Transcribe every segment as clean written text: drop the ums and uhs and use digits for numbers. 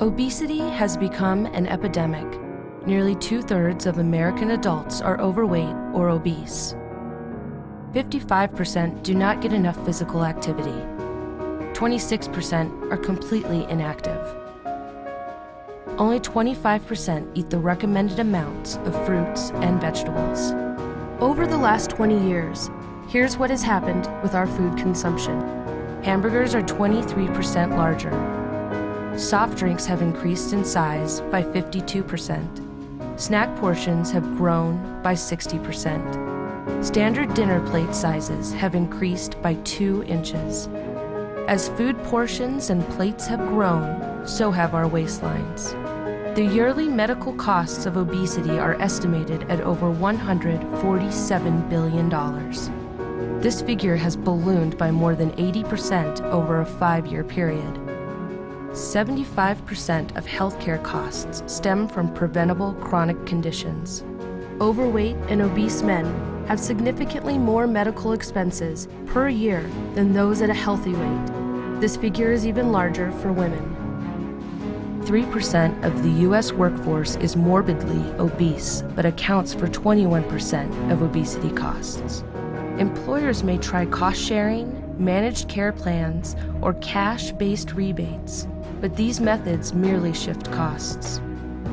Obesity has become an epidemic. Nearly 2/3 of American adults are overweight or obese. 55% do not get enough physical activity. 26% are completely inactive. Only 25% eat the recommended amounts of fruits and vegetables. Over the last 20 years, here's what has happened with our food consumption. Hamburgers are 23% larger. Soft drinks have increased in size by 52%. Snack portions have grown by 60%. Standard dinner plate sizes have increased by 2 inches. As food portions and plates have grown, so have our waistlines. The yearly medical costs of obesity are estimated at over $147 billion. This figure has ballooned by more than 80% over a 5-year period. 75% of healthcare costs stem from preventable chronic conditions. Overweight and obese men have significantly more medical expenses per year than those at a healthy weight. This figure is even larger for women. 3% of the U.S. workforce is morbidly obese, but accounts for 21% of obesity costs. Employers may try cost-sharing, managed care plans, or cash-based rebates, but these methods merely shift costs.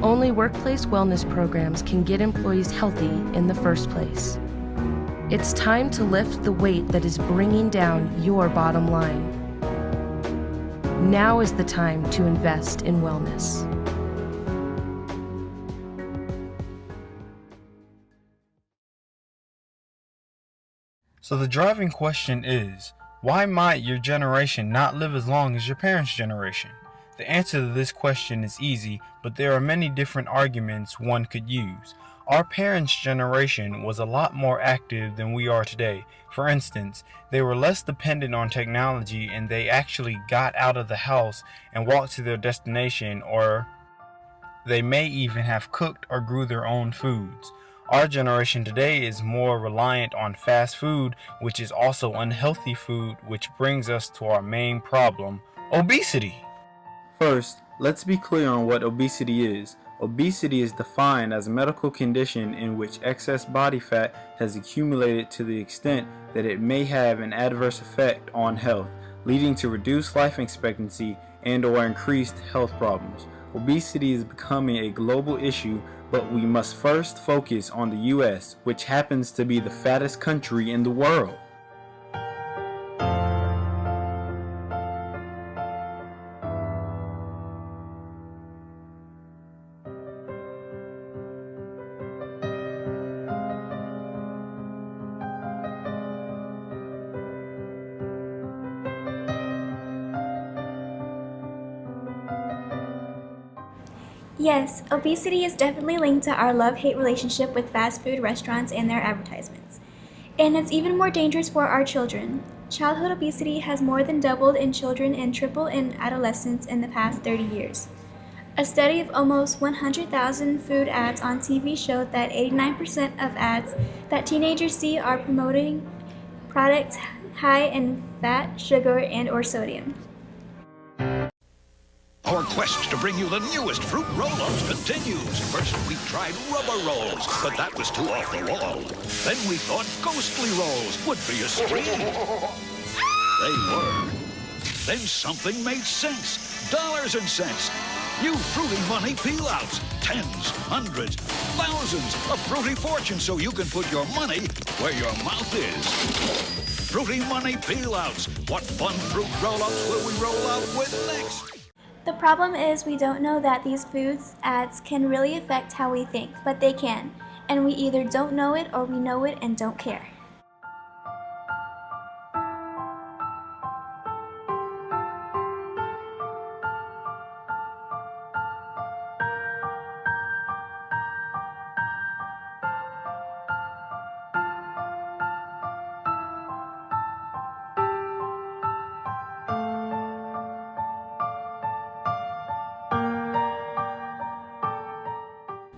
Only workplace wellness programs can get employees healthy in the first place. It's time to lift the weight that is bringing down your bottom line. Now is the time to invest in wellness. So the driving question is, why might your generation not live as long as your parents' generation? The answer to this question is easy, but there are many different arguments one could use. Our parents' generation was a lot more active than we are today. For instance, they were less dependent on technology and they actually got out of the house and walked to their destination, or they may even have cooked or grew their own foods. Our generation today is more reliant on fast food, which is also unhealthy food, which brings us to our main problem, obesity. First, let's be clear on what obesity is. Obesity is defined as a medical condition in which excess body fat has accumulated to the extent that it may have an adverse effect on health, leading to reduced life expectancy and/or increased health problems. Obesity is becoming a global issue, but we must first focus on the US, which happens to be the fattest country in the world. Yes, obesity is definitely linked to our love-hate relationship with fast food restaurants and their advertisements. And it's even more dangerous for our children. Childhood obesity has more than doubled in children and tripled in adolescents in the past 30 years. A study of almost 100,000 food ads on TV showed that 89% of ads that teenagers see are promoting products high in fat, sugar, and/or sodium. Our quest to bring you the newest fruit roll-ups continues. First, we tried rubber rolls, but that was too off the wall. Then we thought ghostly rolls would be a stream. They were. Then something made sense. Dollars and cents. New Fruity Money Peel-Outs. Tens, hundreds, thousands of fruity fortune so you can put your money where your mouth is. Fruity Money Peel-Outs. What fun fruit roll-ups will we roll out with next? The problem is we don't know that these foods ads can really affect how we think, but they can. And we either don't know it or we know it and don't care.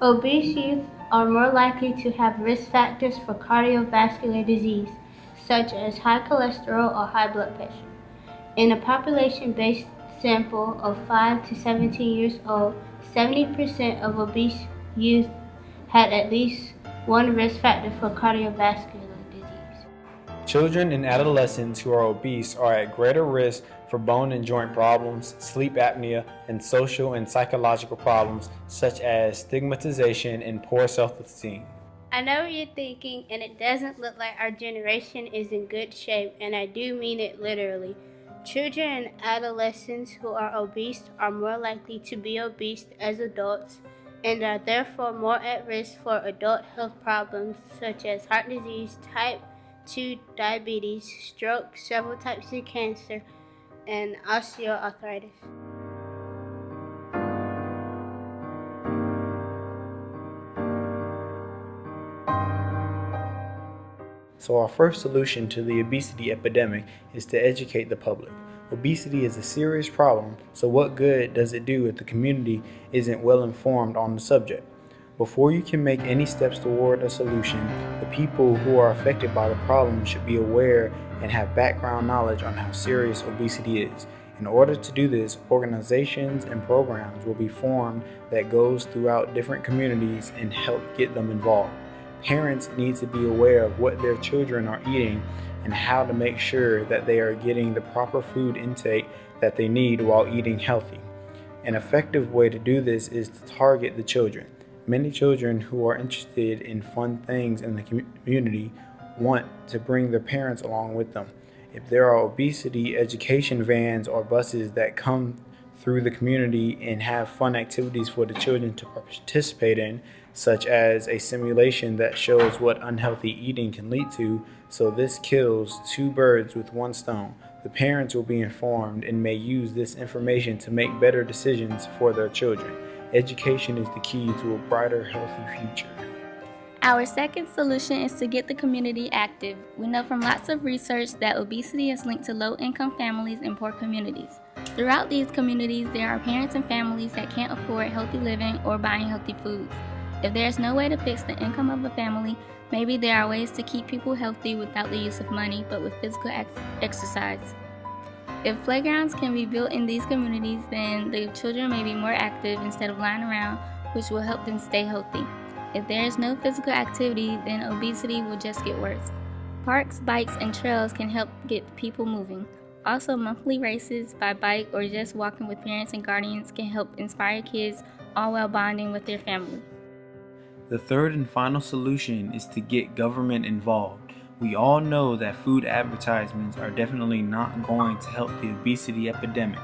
Obese youth are more likely to have risk factors for cardiovascular disease, such as high cholesterol or high blood pressure. In a population-based sample of 5 to 17 years old, 70% of obese youth had at least one risk factor for cardiovascular disease. Children and adolescents who are obese are at greater risk for bone and joint problems, sleep apnea, and social and psychological problems such as stigmatization and poor self-esteem. I know what you're thinking, and it doesn't look like our generation is in good shape, and I do mean it literally. Children and adolescents who are obese are more likely to be obese as adults and are therefore more at risk for adult health problems such as heart disease, type 2 diabetes, stroke, several types of cancer, and osteoarthritis. So our first solution to the obesity epidemic is to educate the public. Obesity is a serious problem, so what good does it do if the community isn't well informed on the subject? Before you can make any steps toward a solution, the people who are affected by the problem should be aware and have background knowledge on how serious obesity is. In order to do this, organizations and programs will be formed that goes throughout different communities and help get them involved. Parents need to be aware of what their children are eating and how to make sure that they are getting the proper food intake that they need while eating healthy. An effective way to do this is to target the children. Many children who are interested in fun things in the community want to bring their parents along with them. If there are obesity education vans or buses that come through the community and have fun activities for the children to participate in, such as a simulation that shows what unhealthy eating can lead to, so this kills two birds with one stone. The parents will be informed and may use this information to make better decisions for their children. Education is the key to a brighter, healthy future. Our second solution is to get the community active. We know from lots of research that obesity is linked to low-income families and poor communities. Throughout these communities, there are parents and families that can't afford healthy living or buying healthy foods. If there is no way to fix the income of a family, maybe there are ways to keep people healthy without the use of money, but with physical exercise. If playgrounds can be built in these communities, then the children may be more active instead of lying around, which will help them stay healthy. If there is no physical activity, then obesity will just get worse. Parks, bikes, and trails can help get people moving. Also, monthly races by bike or just walking with parents and guardians can help inspire kids, all while bonding with their family. The third and final solution is to get government involved. We all know that food advertisements are definitely not going to help the obesity epidemic.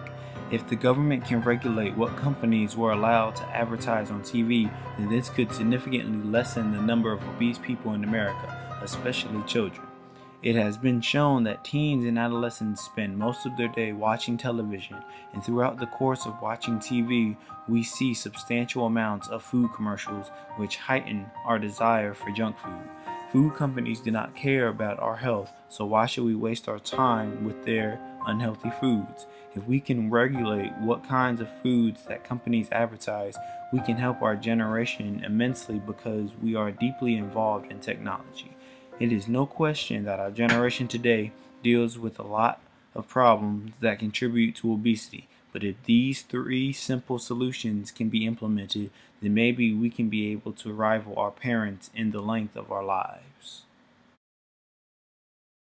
If the government can regulate what companies were allowed to advertise on TV, then this could significantly lessen the number of obese people in America, especially children. It has been shown that teens and adolescents spend most of their day watching television, and throughout the course of watching TV, we see substantial amounts of food commercials which heighten our desire for junk food. Food companies do not care about our health, so why should we waste our time with their unhealthy foods? If we can regulate what kinds of foods that companies advertise, we can help our generation immensely because we are deeply involved in technology. It is no question that our generation today deals with a lot of problems that contribute to obesity, but if these three simple solutions can be implemented, then maybe we can be able to rival our parents in the length of our lives.